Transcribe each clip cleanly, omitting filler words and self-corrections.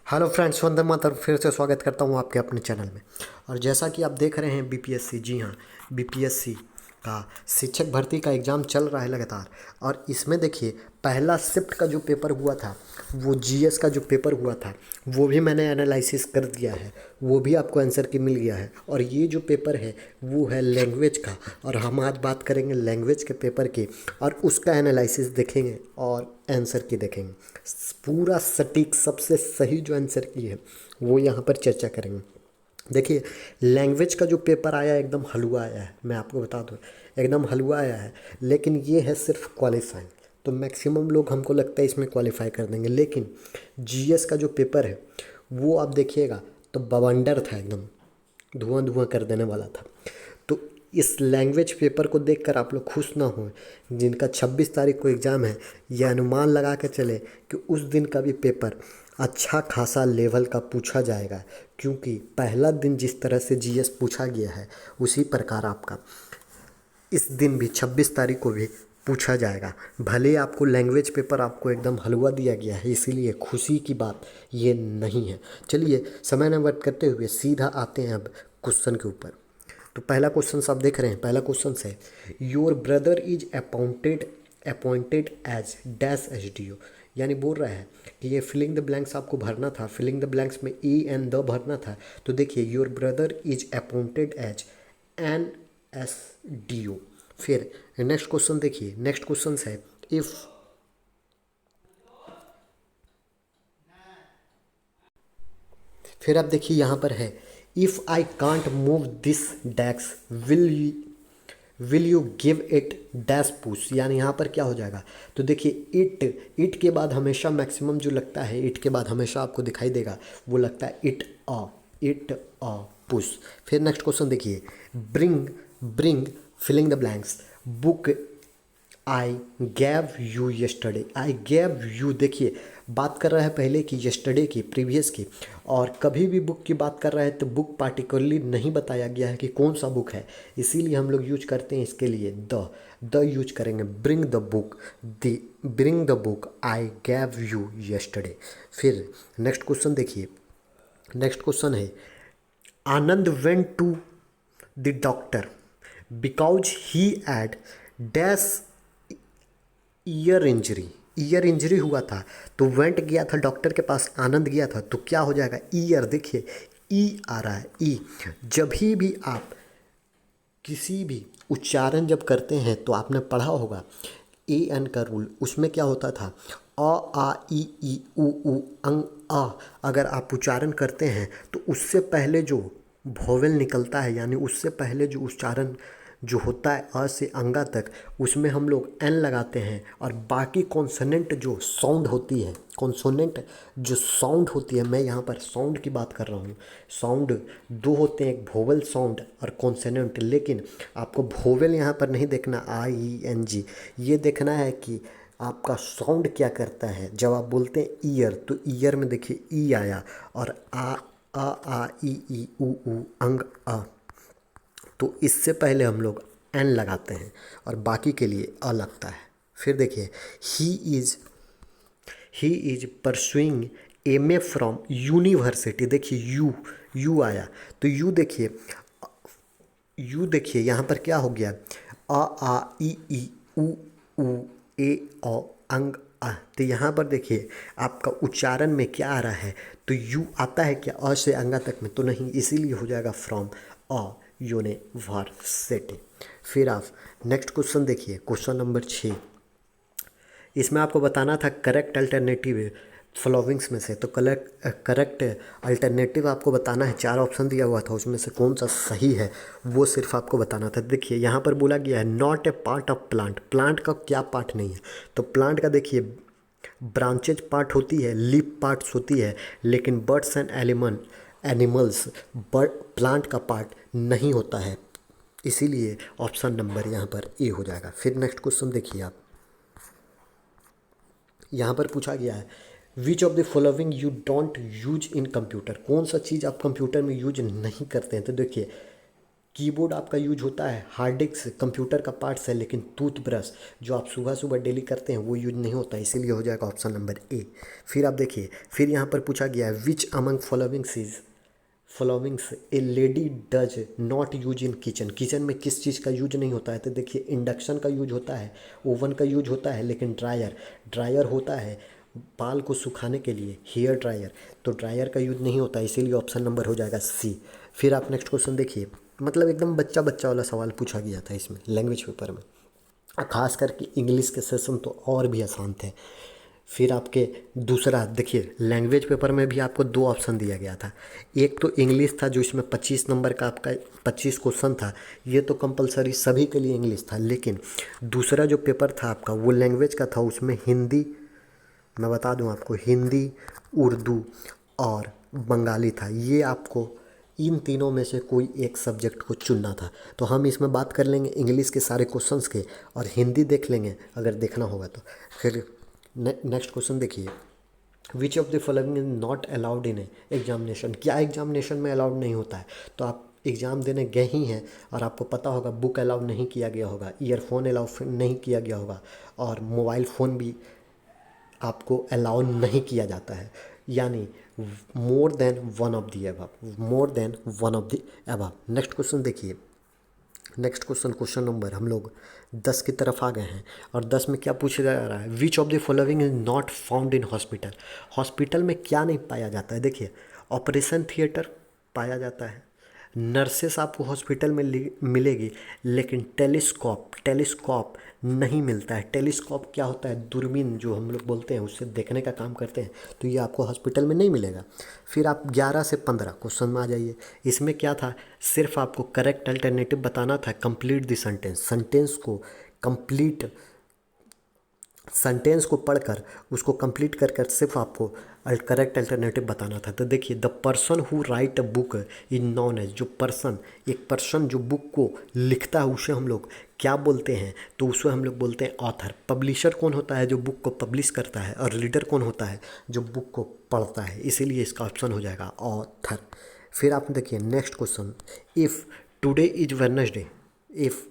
Hello friends, Vande Mataram. फिर से स्वागत करता हूँ आपके अपने चैनल में। और जैसा कि आप देख रहे हैं बीपीएससी, जी हाँ, बीपीएससी का शिक्षक भर्ती का एग्ज़ाम चल रहा है लगातार। और इसमें देखिए, पहला शिफ्ट का जो पेपर हुआ था, वो जीएस का जो पेपर हुआ था, वो भी मैंने एनालिसिस कर दिया है। वो भी आपको आंसर की मिल गया है। और ये जो पेपर है वो है लैंग्वेज का, और हम आज बात करेंगे लैंग्वेज के पेपर की, और उसका एनालिसिस देखेंगे और आंसर की देखेंगे। पूरा सटीक, सबसे सही जो आंसर की है वो यहाँ पर चर्चा करेंगे। देखिए, लैंग्वेज का जो पेपर आया एकदम हलवा आया है, मैं आपको बता दूँ, एकदम हलवा आया है। लेकिन ये है सिर्फ क्वालिफाइंग, तो मैक्सिमम लोग हमको लगता है इसमें क्वालिफाई कर देंगे। लेकिन जीएस का जो पेपर है वो आप देखिएगा तो बवंडर था, एकदम धुआं धुआं कर देने वाला था। तो इस लैंग्वेज पेपर को देखकर आप लोग खुश ना हों। जिनका 26 तारीख को एग्ज़ाम है, यह अनुमान लगा के चले कि उस दिन का भी पेपर अच्छा खासा लेवल का पूछा जाएगा। क्योंकि पहला दिन जिस तरह से जीएस पूछा गया है, उसी प्रकार आपका इस दिन भी 26 तारीख को भी पूछा जाएगा। भले ही आपको लैंग्वेज पेपर आपको एकदम हलवा दिया गया है, इसीलिए खुशी की बात ये नहीं है। चलिए, समय न व्यर्थ करते हुए सीधा आते हैं अब क्वेश्चन के ऊपर। तो पहला क्वेश्चन आप देख रहे हैं, पहला क्वेश्चन है, your brother is appointed as dash H D O. यानी बोल रहा है कि ये फिलिंग द ब्लैंक्स आपको भरना था, फिलिंग द ब्लैंक्स में ई एन द भरना था। तो देखिए, your brother is appointed as N S D O. फिर नेक्स्ट क्वेश्चन देखिए, नेक्स्ट क्वेश्चन है, इफ फिर आप देखिए यहाँ पर है, if I can't move this desk will you give it dash push. यानी यहाँ पर क्या हो जाएगा, तो देखिए, इट के बाद हमेशा मैक्सिमम जो लगता है, इट के बाद हमेशा आपको दिखाई देगा, वो लगता है इट अ पुश। फिर नेक्स्ट क्वेश्चन देखिए, bring bring filling the blanks book I gave you yesterday. I gave you, देखिए बात कर रहा है पहले की, यस्टरडे की, प्रीवियस की। और कभी भी बुक की बात कर रहा है तो बुक पार्टिकुलरली नहीं बताया गया है कि कौन सा बुक है, इसीलिए हम लोग यूज करते हैं इसके लिए द यूज करेंगे। Bring the book I gave you yesterday. फिर नेक्स्ट क्वेश्चन देखिए, नेक्स्ट क्वेश्चन है, Anand went to the doctor because he had dash ear injury हुआ था। तो वेंट गया था डॉक्टर के पास, आनंद गया था, तो क्या हो जाएगा, ईयर। देखिए ई आ रहा है, ई। जब भी आप किसी भी उच्चारण जब करते हैं तो आपने पढ़ा होगा ए एन का रूल, उसमें क्या होता था, अ आ ई उ अंग आ। अगर आप उच्चारण करते हैं तो उससे पहले जो वोवेल निकलता है, यानी उससे पहले जो उच्चारण जो होता है अ से अंगा तक, उसमें हम लोग एन लगाते हैं। और बाकी कॉन्सोनेंट जो साउंड होती है, कॉन्सोनेंट जो साउंड होती है, मैं यहाँ पर साउंड की बात कर रहा हूँ। साउंड दो होते हैं, एक वोवेल साउंड और कॉन्सोनेंट। लेकिन आपको वोवेल यहाँ पर नहीं देखना, आई ई एन जी, ये देखना है कि आपका साउंड क्या करता है। जब आप बोलते हैं ईयर, तो ईयर में देखिए ई आया, और आ ई उ अंग आ। तो इससे पहले हम लोग एन लगाते हैं और बाकी के लिए अ लगता है। फिर देखिए, he is he is pursuing M A from university. देखिए यू आया, तो यू देखिए यहाँ पर क्या हो गया, अ आ ई उ ए औ अंग आ। तो यहाँ पर देखिए आपका उच्चारण में क्या आ रहा है, तो यू आता है क्या अ से अंगा तक में, तो नहीं, इसीलिए हो जाएगा फ्रॉम अ यूनिवर्सिटी। फिर आप नेक्स्ट क्वेश्चन देखिए, क्वेश्चन नंबर 6। इसमें आपको बताना था करेक्ट अल्टरनेटिव फॉलोइंग्स में से। तो करेक्ट अल्टरनेटिव आपको बताना है, 4 ऑप्शन दिया हुआ था, उसमें से कौन सा सही है वो सिर्फ आपको बताना था। देखिए यहाँ पर बोला गया है, not a part of plant. Plant का क्या पार्ट नहीं है, तो प्लांट का देखिए ब्रांचेज पार्ट होती है, लीफ पार्ट्स होती है, लेकिन birds and animals bird plant का पार्ट नहीं होता है। इसीलिए ऑप्शन नंबर यहाँ पर ए हो जाएगा। फिर नेक्स्ट क्वेश्चन देखिए आप, यहाँ पर पूछा गया है, which of the following you don't use in computer. कौन सा चीज़ आप कंप्यूटर में यूज नहीं करते हैं, तो देखिए कीबोर्ड आपका यूज होता है, हार्ड डिस्क कंप्यूटर का पार्ट्स है, लेकिन टूथब्रश जो आप सुबह सुबह डेली करते हैं वो यूज नहीं होता, इसीलिए हो जाएगा ऑप्शन नंबर ए। फिर आप देखिए, फिर यहाँ पर पूछा गया है which among followings A lady does not use in kitchen. Kitchen में किस चीज़ का यूज नहीं होता है? तो देखिए, इंडक्शन का यूज होता है, ओवन का यूज होता है, लेकिन ड्रायर होता है बाल को सुखाने के लिए, हेयर ड्रायर, तो ड्रायर का यूज नहीं होता, इसीलिए ऑप्शन नंबर हो जाएगा सी। फिर आप नेक्स्ट क्वेश्चन देखिए, मतलब एकदम बच्चा बच्चा वाला सवाल पूछा गया था इसमें लैंग्वेज पेपर में, और खास करके इंग्लिश के सेशन तो और भी आसान थे। फिर आपके दूसरा देखिए, लैंग्वेज पेपर में भी आपको दो ऑप्शन दिया गया था। एक तो इंग्लिश था जो इसमें 25 नंबर का आपका 25 क्वेश्चन था, ये तो कंपलसरी सभी के लिए इंग्लिश था। लेकिन दूसरा जो पेपर था आपका वो लैंग्वेज का था, उसमें हिंदी, मैं बता दूं आपको, हिंदी, उर्दू और बंगाली था। ये आपको इन तीनों में से कोई एक सब्जेक्ट को चुनना था। तो हम इसमें बात कर लेंगे इंग्लिश के सारे क्वेश्चंस के, और हिंदी देख लेंगे अगर देखना होगा तो। फिर नेक्स्ट क्वेश्चन देखिए, which of the following is not allowed in examination. क्या एग्जामिनेशन में अलाउड नहीं होता है? तो आप एग्ज़ाम देने गए ही हैं और आपको पता होगा बुक अलाउ नहीं किया गया होगा, ईयरफोन अलाउ नहीं किया गया होगा, और मोबाइल फ़ोन भी आपको अलाउ नहीं किया जाता है, यानी more than one of the above, more than one of the above. Next question देखिए, नेक्स्ट क्वेश्चन नंबर हम लोग 10 की तरफ आ गए हैं, और 10 में क्या पूछा जा रहा है, which of the following is not found in hospital. Hospital में क्या नहीं पाया जाता है? देखिए, ऑपरेशन थिएटर पाया जाता है, नर्सेस आपको हॉस्पिटल में मिलेगी, लेकिन टेलीस्कोप नहीं मिलता है। टेलीस्कोप क्या होता है? दूरबीन जो हम लोग बोलते हैं, उससे देखने का काम करते हैं, तो ये आपको हॉस्पिटल में नहीं मिलेगा। फिर आप 11 से 15 क्वेश्चन में आ जाइए। इसमें क्या था, सिर्फ आपको करेक्ट अल्टरनेटिव बताना था, कंप्लीट द सेंटेंस को कंप्लीट, सेंटेंस को पढ़कर उसको कंप्लीट कर कर सिर्फ आपको करेक्ट अल्टरनेटिव बताना था। तो देखिए, the person who write a book is known as, जो पर्सन, एक पर्सन जो बुक को लिखता है उसे हम लोग क्या बोलते हैं? तो उसे हम लोग बोलते हैं ऑथर। पब्लिशर कौन होता है? जो बुक को पब्लिश करता है। और रीडर कौन होता है? जो बुक को पढ़ता है। इसीलिए इसका ऑप्शन हो जाएगा ऑथर। फिर आप देखिए next question, if today is Wednesday, if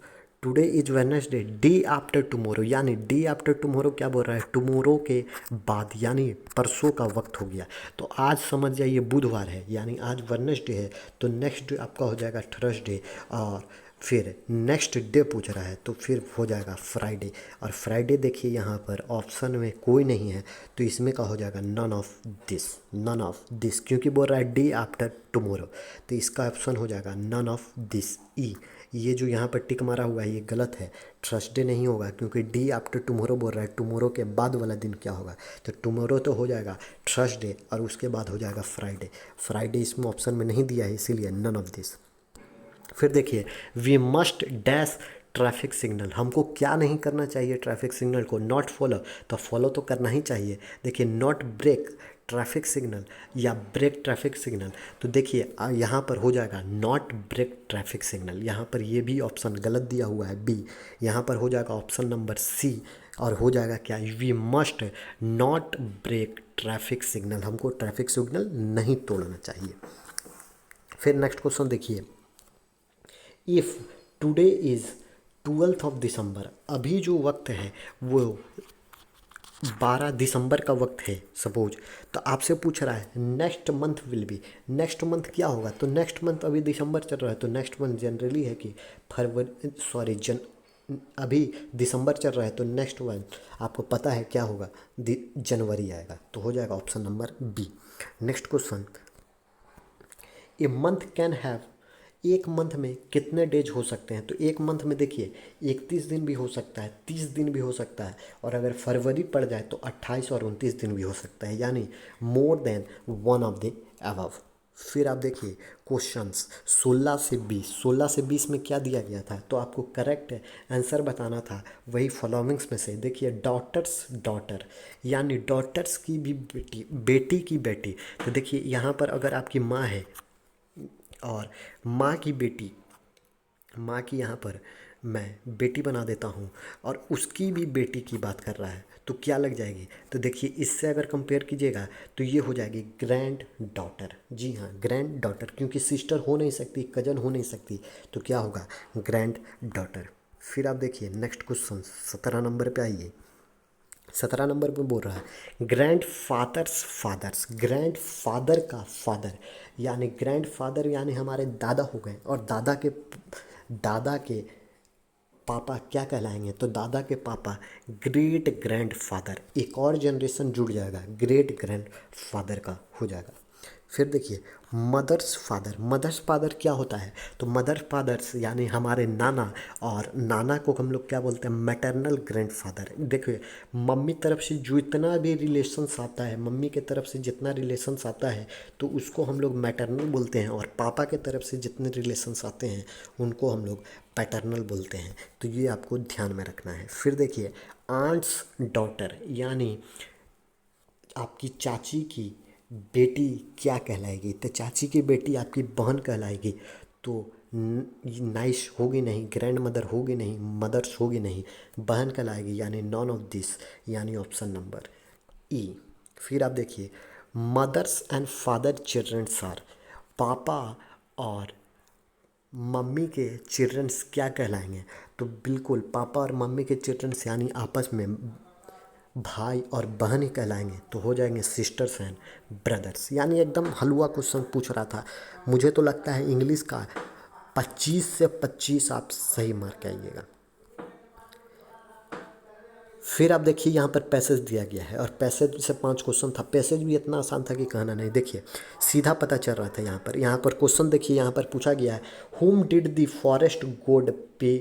today is Wednesday day after tomorrow, यानी डे आफ्टर टुमारो क्या बोल रहा है? टुमारो के बाद, यानी परसों का वक्त हो गया। तो आज समझ जाइए बुधवार है, यानी आज वेडनेसडे है, तो नेक्स्ट डे आपका हो जाएगा थर्सडे, और फिर नेक्स्ट डे पूछ रहा है तो फिर हो जाएगा फ्राइडे। और फ्राइडे देखिए यहाँ पर ऑप्शन में कोई नहीं है, तो इसमें का हो जाएगा नन ऑफ दिस, क्योंकि बोल रहा है डे आफ्टर टुमारो, तो इसका ऑप्शन हो जाएगा नन ऑफ दिस, ई। ये जो यहाँ पर टिक मारा हुआ है ये गलत है, थर्सडे नहीं होगा, क्योंकि डे आफ्टर टुमारो बोल रहा है, टुमारो के बाद वाला दिन क्या होगा? तो टुमारो तो हो जाएगा थर्सडे, और उसके बाद हो जाएगा फ्राइडे इसमें ऑप्शन में नहीं दिया है, इसीलिए नन ऑफ दिस। फिर देखिए, we must dash traffic signal, हमको क्या नहीं करना चाहिए? ट्रैफिक सिग्नल को नॉट फॉलो, तो फॉलो तो करना ही चाहिए। देखिए, नॉट ब्रेक ट्रैफिक सिग्नल या ब्रेक ट्रैफिक सिग्नल, तो देखिए यहाँ पर हो जाएगा नॉट ब्रेक ट्रैफिक सिग्नल। यहाँ पर ये भी ऑप्शन गलत दिया हुआ है, बी। यहाँ पर हो जाएगा ऑप्शन नंबर सी, और हो जाएगा क्या? We must not break traffic signal, हमको ट्रैफिक सिग्नल नहीं तोड़ना चाहिए। फिर नेक्स्ट क्वेश्चन देखिए, if today is 12 of December, अभी जो वक्त है वो 12 दिसंबर का वक्त है सपोज, तो आपसे पूछ रहा है next month will be, next month क्या होगा? तो नेक्स्ट मंथ अभी दिसंबर चल रहा है, तो नेक्स्ट मंथ जनरली है कि अभी दिसंबर चल रहा है, तो नेक्स्ट मंथ आपको पता है क्या होगा? जनवरी आएगा, तो हो जाएगा option number B. Next question, a month can have, एक मंथ में कितने डेज हो सकते हैं? तो एक मंथ में देखिए 31 दिन भी हो सकता है, 30 दिन भी हो सकता है, और अगर फरवरी पड़ जाए तो 28 और 29 दिन भी हो सकता है, यानी more than one of the above. फिर आप देखिए क्वेश्चंस 16 से 20 में क्या दिया गया था? तो आपको करेक्ट आंसर बताना था वही फॉलोइंग्स में से। देखिए, डॉटर, यानी डॉटर्स की भी बेटी, बेटी की बेटी। तो देखिए यहाँ पर अगर आपकी माँ है और माँ की बेटी, माँ की यहाँ पर मैं बेटी बना देता हूँ और उसकी भी बेटी की बात कर रहा है, तो क्या लग जाएगी? तो देखिए इससे अगर कंपेयर कीजिएगा तो ये हो जाएगी ग्रैंड डॉटर। जी हाँ, ग्रैंड डॉटर, क्योंकि सिस्टर हो नहीं सकती, कजन हो नहीं सकती, तो क्या होगा? Grand daughter. फिर आप देखिए नेक्स्ट क्वेश्चन 17 नंबर पे आइए। 17 नंबर पे बोल रहा है grandfather's father's, grandfather का फादर यानी ग्रैंड फादर यानी हमारे दादा हो गए, और दादा के पापा क्या कहलाएंगे? तो दादा के पापा ग्रेट ग्रैंड फादर, एक और जनरेशन जुड़ जाएगा, ग्रेट ग्रैंड फादर का हो जाएगा। फिर देखिए मदर्स फादर क्या होता है? तो मदर फादर्स यानी हमारे नाना, और नाना को हम लोग क्या बोलते हैं? Maternal grand father. देखिए मम्मी तरफ से जितना भी रिलेशंस आता है, मम्मी के तरफ से जितना रिलेशंस आता है तो उसको हम लोग मैटरनल बोलते हैं, और पापा के तरफ से जितने रिलेशंस आते हैं उनको हम लोग पैटर्नल बोलते हैं। तो ये आपको ध्यान में रखना है। फिर देखिए आंट्स डॉटर यानी आपकी चाची की बेटी क्या कहलाएगी? तो चाची की बेटी आपकी बहन कहलाएगी, तो नाइस होगी नहीं, ग्रैंड मदर होगी नहीं, मदर्स होगी नहीं, बहन कहलाएगी, यानी नॉन ऑफ दिस, यानी ऑप्शन नंबर ई। फिर आप देखिए mother's and father childrens are, पापा और मम्मी के चिल्ड्रंस क्या कहलाएंगे? तो बिल्कुल पापा और मम्मी के चिल्ड्रंस यानी आपस में भाई और बहन ही कहलाएंगे, तो हो जाएंगे सिस्टर्स एंड ब्रदर्स। यानी एकदम हलवा क्वेश्चन पूछ रहा था। मुझे तो लगता है इंग्लिश का 25 से 25 आप सही मार के आइएगा। फिर आप देखिए यहाँ पर पैसेज दिया गया है, और पैसेज से 5 क्वेश्चन था। पैसेज भी इतना आसान था कि कहना नहीं। देखिए सीधा पता चल रहा था यहाँ पर क्वेश्चन देखिए यहाँ पर पूछा गया है whom did the forest god pay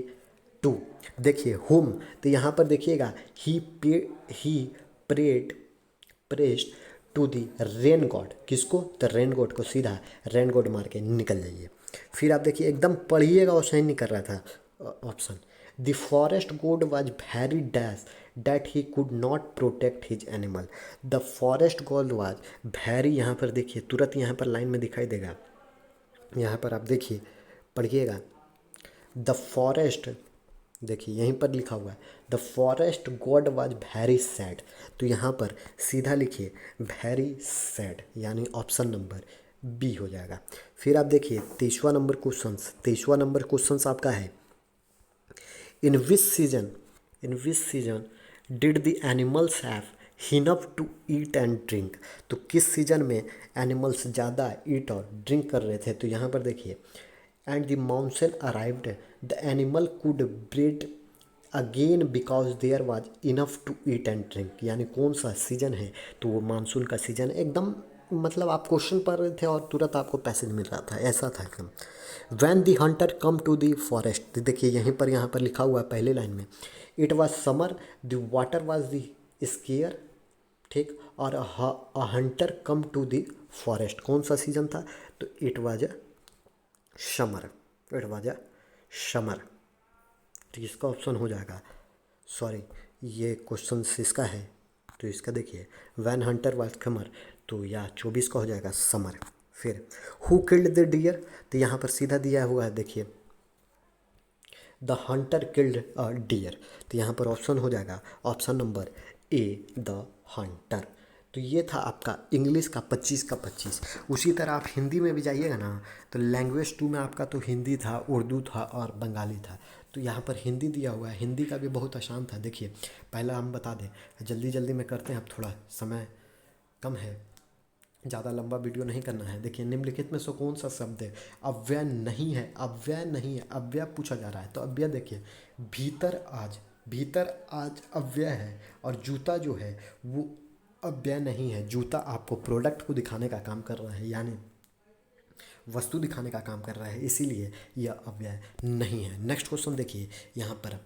to. देखिए हुम, तो यहाँ पर देखिएगा he prayed prayed to the rain god, किसको? तो रेन गॉड को, सीधा रेन गॉड मार के निकल जाइए। फिर आप देखिए एकदम पढ़िएगा और सही नहीं कर रहा था option. The forest God was very dash that he could not protect his animal. The forest God was very, यहाँ पर देखिए तुरंत यहाँ पर लाइन में दिखाई देगा, यहाँ पर आप देखिए पढ़िएगा द फॉरेस्ट, देखिए यहीं पर लिखा हुआ है the forest God was very sad, तो यहाँ पर सीधा लिखिए वेरी सैड, यानी ऑप्शन नंबर बी हो जाएगा। फिर आप देखिए 23वां नंबर क्वेश्चन आपका है in which season did the animals have enough to eat and drink. तो किस सीजन में एनिमल्स ज़्यादा ईट और ड्रिंक कर रहे थे? तो यहाँ पर देखिए and the monsoon arrived the animal could breed again because there was enough to eat and drink, यानी कौन सा सीजन है? तो वो मानसून का सीजन है। एकदम मतलब आप क्वेश्चन पढ़ रहे थे और तुरंत आपको पैसेज मिल रहा था, ऐसा था एकदम। When the hunter come to the forest, देखिए यहाँ पर लिखा हुआ है पहले लाइन में it was summer the water was the scarce, ठीक, और a hunter come to the forest, कौन सा सीजन था? तो it was summer, it was summer. तो इसका ऑप्शन हो जाएगा, सॉरी ये क्वेश्चन इसका है, तो इसका देखिए वैन हंटर वाज समर, तो या 24 का हो जाएगा समर। फिर हु किल्ड द डियर, तो यहाँ पर सीधा दिया हुआ है देखिए the hunter killed a deer, तो यहाँ पर ऑप्शन हो जाएगा option number A the hunter. तो ये था आपका इंग्लिश का 25 का 25। उसी तरह आप हिंदी में भी जाइएगा ना, तो लैंग्वेज 2 में आपका तो हिंदी था, उर्दू था और बंगाली था। तो यहाँ पर हिंदी दिया हुआ है, हिंदी का भी बहुत आसान था। देखिए पहला हम बता दें, जल्दी जल्दी में करते हैं, अब थोड़ा समय कम है, ज़्यादा लंबा वीडियो नहीं करना है। देखिए निम्नलिखित में से कौन सा शब्द है अव्यय नहीं है? अव्यय नहीं है, अव्यय पूछा जा रहा है। तो अव्यय देखिए भीतर आज अव्यय है, और जूता जो है वो अव्यय नहीं है। जूता आपको प्रोडक्ट को दिखाने का काम कर रहा है, यानी वस्तु दिखाने का काम कर रहा है, इसीलिए यह अव्यय नहीं है। नेक्स्ट क्वेश्चन देखिए यहाँ पर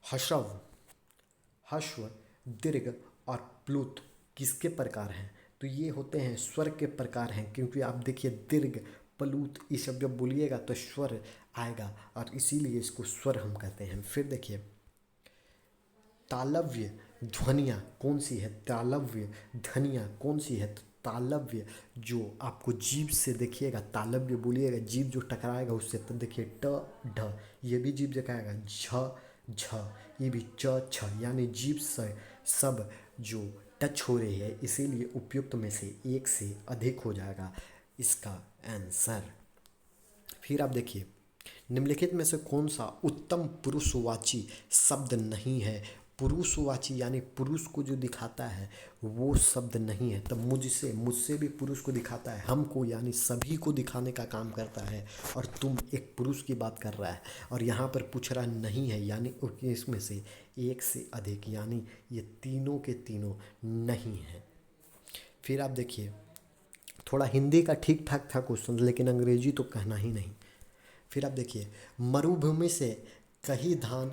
हश्व हश्व दीर्घ और प्लुत किसके प्रकार हैं? तो ये होते हैं स्वर के प्रकार हैं, क्योंकि आप देखिए दीर्घ प्लुत ये सब जब बोलिएगा तो स्वर आएगा, और इसीलिए इसको स्वर हम कहते हैं। फिर देखिए तालव्य ध्वनियाँ कौन सी है? तालव्य ध्वनियाँ कौन सी है? तालव्य जो आपको जीभ से देखिएगा, तालव्य बोलिएगा, जीभ जो टकराएगा उससे, तब देखिए ट ढ, ये भी जीभ दिखाएगा, झ झ, ये भी च छ, यानी जीभ से सब जो टच हो रही है, इसीलिए उपयुक्त में से एक से अधिक हो जाएगा इसका आंसर। फिर आप देखिए, निम्नलिखित में से कौन सा उत्तम पुरुषवाची शब्द नहीं है। पुरुषवाची यानी पुरुष को जो दिखाता है वो शब्द नहीं है। तब मुझसे भी पुरुष को दिखाता है, हमको यानी सभी को दिखाने का काम करता है, और तुम एक पुरुष की बात कर रहा है और यहाँ पर पूछ रहा नहीं है, यानी इसमें से एक से अधिक, यानी ये तीनों के तीनों नहीं है। फिर आप देखिए, थोड़ा हिंदी का ठीक ठाक था क्वेश्चन, लेकिन अंग्रेजी तो कहना ही नहीं। फिर आप देखिए, मरुभूमि से कहीं धान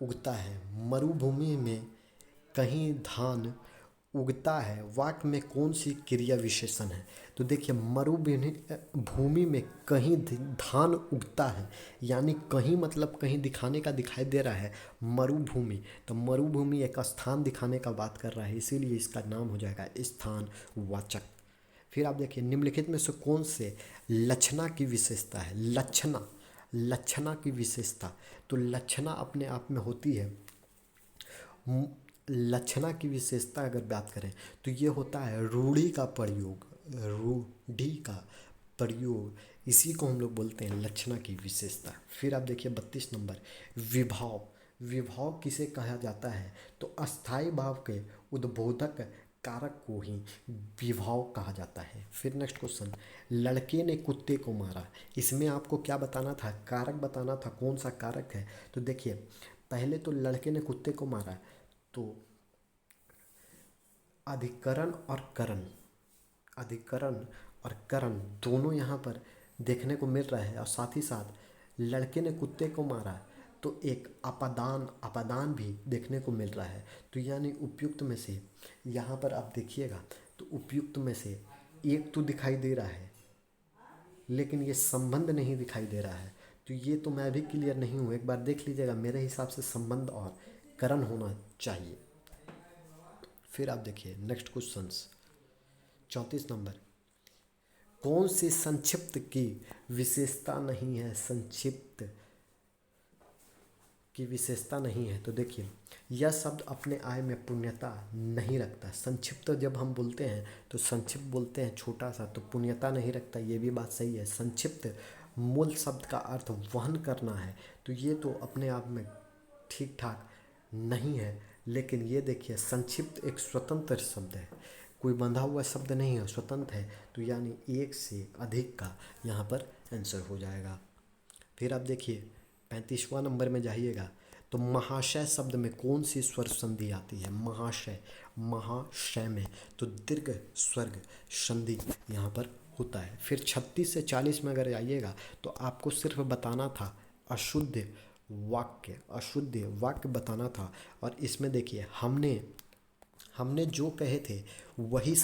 उगता है, मरुभूमि में कहीं धान उगता है, वाक्य में कौन सी क्रिया विशेषण है। तो देखिए, मरुभूमि में कहीं धान उगता है, यानी कहीं मतलब कहीं दिखाने का दिखाई दे रहा है मरुभूमि, तो मरुभूमि एक स्थान दिखाने का बात कर रहा है, इसीलिए इसका नाम हो जाएगा स्थानवाचक। फिर आप देखिए, निम्नलिखित में से कौन से लक्षणा की विशेषता है। लक्षणा की विशेषता, तो लक्षणा अपने आप में होती है, लक्षणा की विशेषता अगर बात करें तो ये होता है रूढ़ि का प्रयोग, रूढ़ि का प्रयोग, इसी को हम लोग बोलते हैं लक्षणा की विशेषता। फिर आप देखिए 32 नंबर, विभाव। विभाव किसे कहा जाता है, तो अस्थायी भाव के उद्बोधक कारक को ही विभाव कहा जाता है। फिर नेक्स्ट क्वेश्चन, लड़के ने कुत्ते को मारा, इसमें आपको क्या बताना था, कारक बताना था, कौन सा कारक है। तो देखिए, पहले तो लड़के ने कुत्ते को मारा, तो अधिकरण और करण दोनों यहाँ पर देखने को मिल रहा है, और साथ ही साथ लड़के ने कुत्ते को मारा तो एक अपादान भी देखने को मिल रहा है। तो यानी उपयुक्त में से यहाँ पर आप देखिएगा तो उपयुक्त में से एक तो दिखाई दे रहा है, लेकिन ये संबंध नहीं दिखाई दे रहा है। तो ये तो मैं भी क्लियर नहीं हूँ, एक बार देख लीजिएगा, मेरे हिसाब से संबंध और करण होना चाहिए। फिर आप देखिए नेक्स्ट क्वेश्चन 34 नंबर, कौन सी संक्षिप्त की विशेषता नहीं है, संक्षिप्त की विशेषता नहीं है। तो देखिए, यह शब्द अपने आय में पुण्यता नहीं रखता। संक्षिप्त जब हम बोलते हैं तो संक्षिप्त बोलते हैं छोटा सा, तो पुण्यता नहीं रखता, ये भी बात सही है। संक्षिप्त मूल शब्द का अर्थ वहन करना है, तो ये तो अपने आप में ठीक ठाक नहीं है। लेकिन ये देखिए, संक्षिप्त एक स्वतंत्र शब्द है, कोई बंधा हुआ शब्द नहीं है, स्वतंत्र है, तो यानी एक से अधिक का यहाँ पर आंसर हो जाएगा। फिर आप देखिए 35वां नंबर में जाइएगा, तो महाशय शब्द में कौन सी स्वर संधि आती है। महाशय में तो दीर्घ स्वर्ग संधि यहाँ पर होता है। फिर 36 से 40 में अगर आइएगा तो आपको सिर्फ बताना था अशुद्ध वाक्य बताना था, और इसमें देखिए, हमने जो कहे थे वही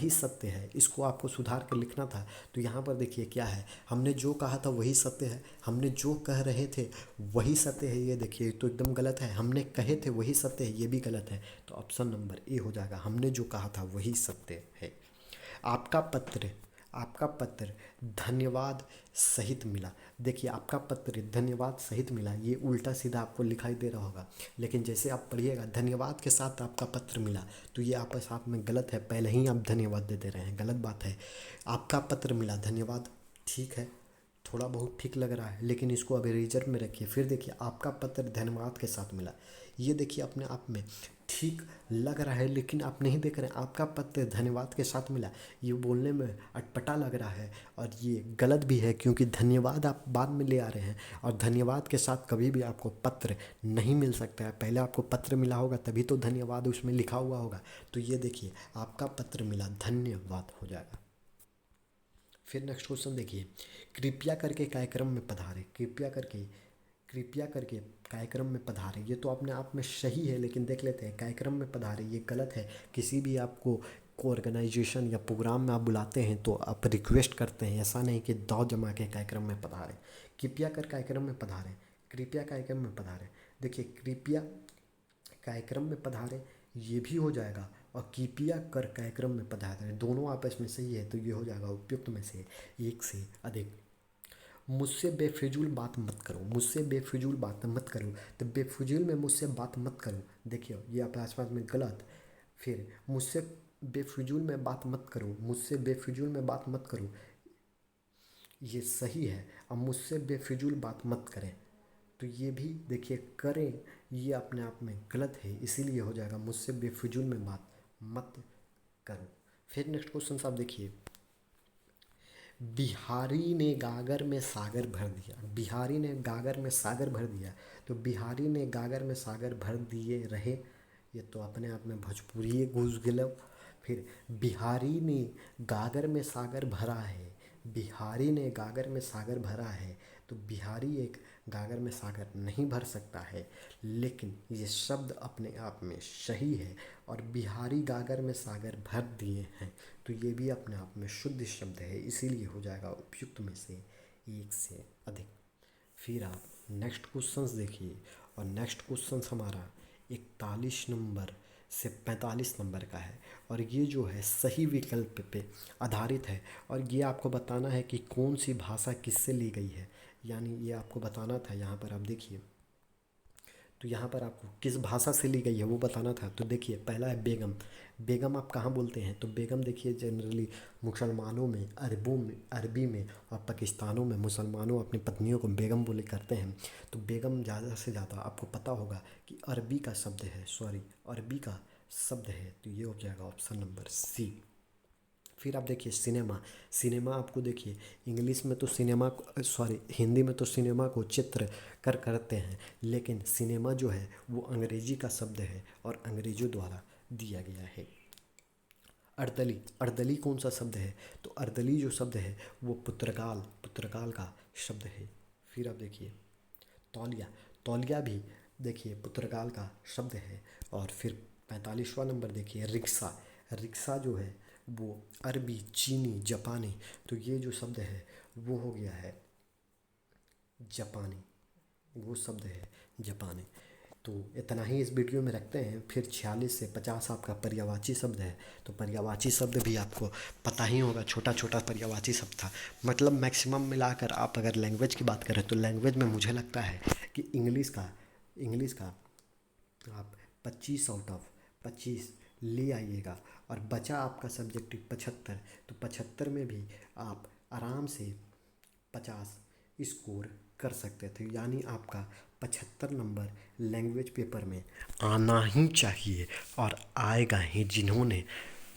सत्य है, इसको आपको सुधार कर लिखना था। तो यहाँ पर देखिए क्या है, हमने जो कहा था वही सत्य है, हमने जो कह रहे थे वही सत्य है, ये देखिए तो एकदम गलत है। हमने कहे थे वही सत्य है, ये भी गलत है, तो ऑप्शन नंबर ए हो जाएगा, हमने जो कहा था वही सत्य है। आपका पत्र धन्यवाद सहित मिला। देखिए, आपका पत्र धन्यवाद सहित मिला, ये उल्टा सीधा आपको लिखाई दे रहा होगा, लेकिन जैसे आप पढ़िएगा धन्यवाद के साथ आपका पत्र मिला, तो ये आपस आप में गलत है, पहले ही आप धन्यवाद दे दे रहे हैं, गलत बात है। आपका पत्र मिला धन्यवाद, ठीक है, थोड़ा बहुत ठीक लग रहा है, लेकिन इसको अभी रिजर्व में रखिए। फिर देखिए, आपका पत्र धन्यवाद के साथ मिला, ये देखिए अपने आप में ठीक लग रहा है, लेकिन आप नहीं देख रहे हैं आपका पत्र धन्यवाद के साथ मिला, ये बोलने में अटपटा लग रहा है, और ये गलत भी है, क्योंकि धन्यवाद आप बाद में ले आ रहे हैं, और धन्यवाद के साथ कभी भी आपको पत्र नहीं मिल सकता है। पहले आपको पत्र मिला होगा तभी तो धन्यवाद उसमें लिखा हुआ होगा। तो ये देखिए, आपका पत्र मिला धन्यवाद हो जाएगा। फिर नेक्स्ट क्वेश्चन देखिए, कृपया करके कार्यक्रम में पधारे, कृपया करके कार्यक्रम में पधारे, ये तो अपने आप में सही है, लेकिन देख लेते हैं कार्यक्रम में पधारे, ये गलत है। किसी भी आपको को ऑर्गेनाइजेशन या प्रोग्राम में आप बुलाते हैं तो आप रिक्वेस्ट करते हैं, ऐसा नहीं कि दाव जमा के कार्यक्रम में पधारे। कृपया कर कार्यक्रम में पधारे, कृपया कार्यक्रम में पधारे, देखिए कृपया कार्यक्रम में पधारे ये भी हो जाएगा, और कृपया कर कार्यक्रम में पदार्थ करें, दोनों आपस में सही है तो ये हो जाएगा उपयुक्त में से एक से अधिक। मुझसे बेफिजूल बात मत करो, मुझसे बेफिजूल बात मत करो, तो बेफिजूल में मुझसे बात मत करो, देखिए ये आपके आसपास में गलत। फिर मुझसे बेफिजूल में बात मत करो, मुझसे बेफिजूल में बात मत करो, ये सही है। अब मुझसे बेफिजूल बात मत करें, तो ये भी देखिए करें, ये अपने आप में गलत है, इसीलिए हो जाएगा मुझसे बेफिजूल में बात मत करो। फिर नेक्स्ट क्वेश्चन आप देखिए, बिहारी ने गागर में सागर भर दिया, बिहारी ने गागर में सागर भर दिया, तो बिहारी ने गागर में सागर भर दिए रहे, ये तो अपने आप में भोजपुरी घुस गया। फिर बिहारी ने गागर में सागर भरा है, बिहारी ने गागर में सागर भरा है, तो बिहारी एक गागर में सागर नहीं भर सकता है, लेकिन ये शब्द अपने आप में सही है। और बिहारी गागर में सागर भर दिए हैं, तो ये भी अपने आप में शुद्ध शब्द है, इसीलिए हो जाएगा उपयुक्त में से एक से अधिक। फिर आप नेक्स्ट क्वेश्चंस देखिए, और नेक्स्ट क्वेश्चंस हमारा 41 नंबर से 45 नंबर का है, और ये जो है सही विकल्प पे आधारित है, और ये आपको बताना है कि कौन सी भाषा किससे ली गई है, यानी ये आपको बताना था। यहाँ पर आप देखिए, तो यहाँ पर आपको किस भाषा से ली गई है वो बताना था। तो देखिए पहला है बेगम, बेगम आप कहाँ बोलते हैं, तो बेगम देखिए जनरली मुसलमानों में, अरबों में, अरबी में और पाकिस्तानों में मुसलमानों अपनी पत्नियों को बेगम बोले करते हैं। तो बेगम ज़्यादा से ज़्यादा आपको पता होगा कि अरबी का शब्द है, सॉरी अरबी का शब्द है, तो ये हो जाएगा ऑप्शन नंबर सी। फिर आप देखिए सिनेमा, सिनेमा आपको देखिए इंग्लिश में तो सिनेमा, सॉरी हिंदी में तो सिनेमा को चित्र कर करते हैं, लेकिन सिनेमा जो है वो अंग्रेजी का शब्द है और अंग्रेजों द्वारा दिया गया है। अर्दली, अर्दली कौन सा शब्द है, तो अर्दली जो शब्द है वो पुर्तगाल, पुर्तगाल का शब्द है। फिर आप देखिए तौलिया, तौलिया भी देखिए पुर्तगाल का शब्द है। और फिर 45वां नंबर देखिए रिक्शा, रिक्शा जो है वो अरबी, चीनी, जापानी, तो ये जो शब्द है वो हो गया है जापानी, वो शब्द है जापानी। तो इतना ही इस वीडियो में रखते हैं। फिर 46 से 50 आपका पर्यायवाची शब्द है, तो पर्यायवाची शब्द भी आपको पता ही होगा, छोटा छोटा पर्यायवाची शब्द था। मतलब मैक्सिमम मिलाकर आप अगर लैंग्वेज की बात करें तो लैंग्वेज में मुझे लगता है कि इंग्लिश का आप 25 आउट ऑफ 25 ले आइएगा, और बचा आपका सब्जेक्टिव 75, तो 75 में भी आप आराम से 50 स्कोर कर सकते थे, यानी आपका 75 नंबर लैंग्वेज पेपर में आना ही चाहिए, और आएगा ही। जिन्होंने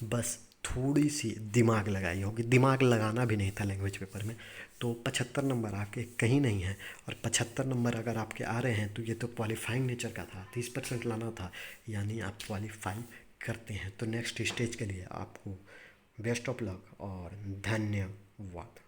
बस थोड़ी सी दिमाग लगाई होगी, दिमाग लगाना भी नहीं था लैंग्वेज पेपर में, तो 75 नंबर आपके कहीं नहीं है। और 75 नंबर अगर आपके आ रहे हैं तो ये तो क्वालिफाइंग नेचर का था, 30% लाना था, यानी आप क्वालिफाई करते हैं। तो नेक्स्ट स्टेज के लिए आपको बेस्ट ऑफ लक और धन्यवाद।